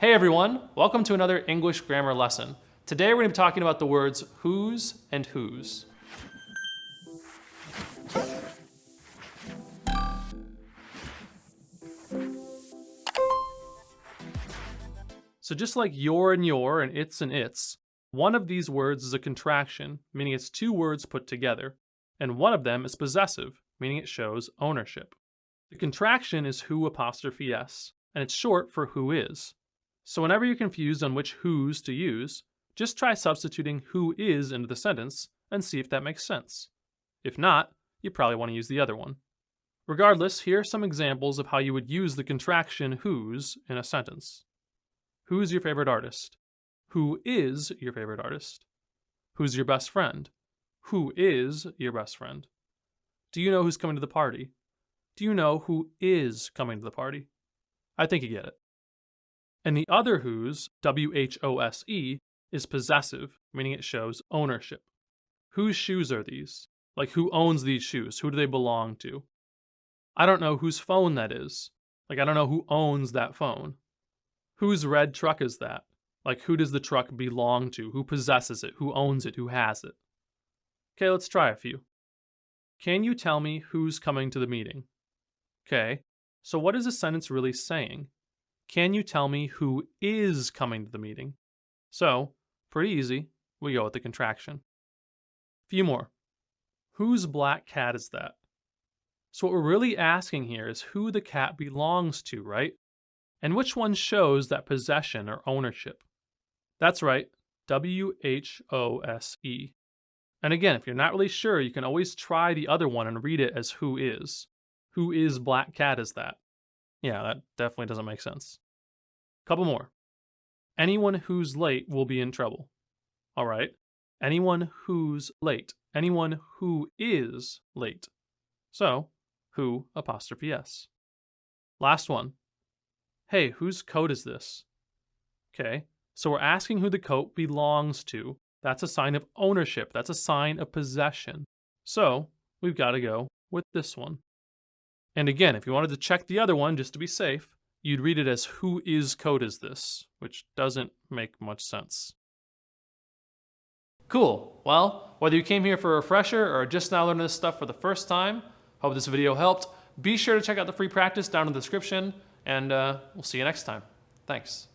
Hey everyone, welcome to another English grammar lesson. Today we're going to be talking about the words whose and whose. So just like your and its, one of these words is a contraction, meaning it's two words put together, and one of them is possessive, meaning it shows ownership. The contraction is who apostrophe s, and it's short for who is. So whenever you're confused on which whose to use, just try substituting who is into the sentence and see if that makes sense. If not, you probably want to use the other one. Regardless, here are some examples of how you would use the contraction whose in a sentence. Who's your favorite artist? Who is your favorite artist? Who's your best friend? Who is your best friend? Do you know who's coming to the party? Do you know who is coming to the party? I think you get it. And the other whose, W-H-O-S-E, is possessive, meaning it shows ownership. Whose shoes are these? Like, who owns these shoes? Who do they belong to? I don't know whose phone that is. Like, I don't know who owns that phone. Whose red truck is that? Like, who does the truck belong to? Who possesses it? Who owns it? Who has it? Okay, let's try a few. Can you tell me who's coming to the meeting? Okay, so what is the sentence really saying? Can you tell me who is coming to the meeting? So, pretty easy, we go with the contraction. Few more. Whose black cat is that? So what we're really asking here is who the cat belongs to, right? And which one shows that possession or ownership? That's right, W-H-O-S-E. And again, if you're not really sure, you can always try the other one and read it as who is. Who is black cat is that? Yeah, that definitely doesn't make sense. Couple more. Anyone who's late will be in trouble. All right. Anyone who's late. Anyone who is late. So, who apostrophe s. Last one. Hey, whose coat is this? Okay, so we're asking who the coat belongs to. That's a sign of ownership. That's a sign of possession. So, we've got to go with this one. And again, if you wanted to check the other one just to be safe, you'd read it as who is coat is this, which doesn't make much sense. Cool. Well, whether you came here for a refresher or just now learning this stuff for the first time, hope this video helped. Be sure to check out the free practice down in the description, and we'll see you next time. Thanks.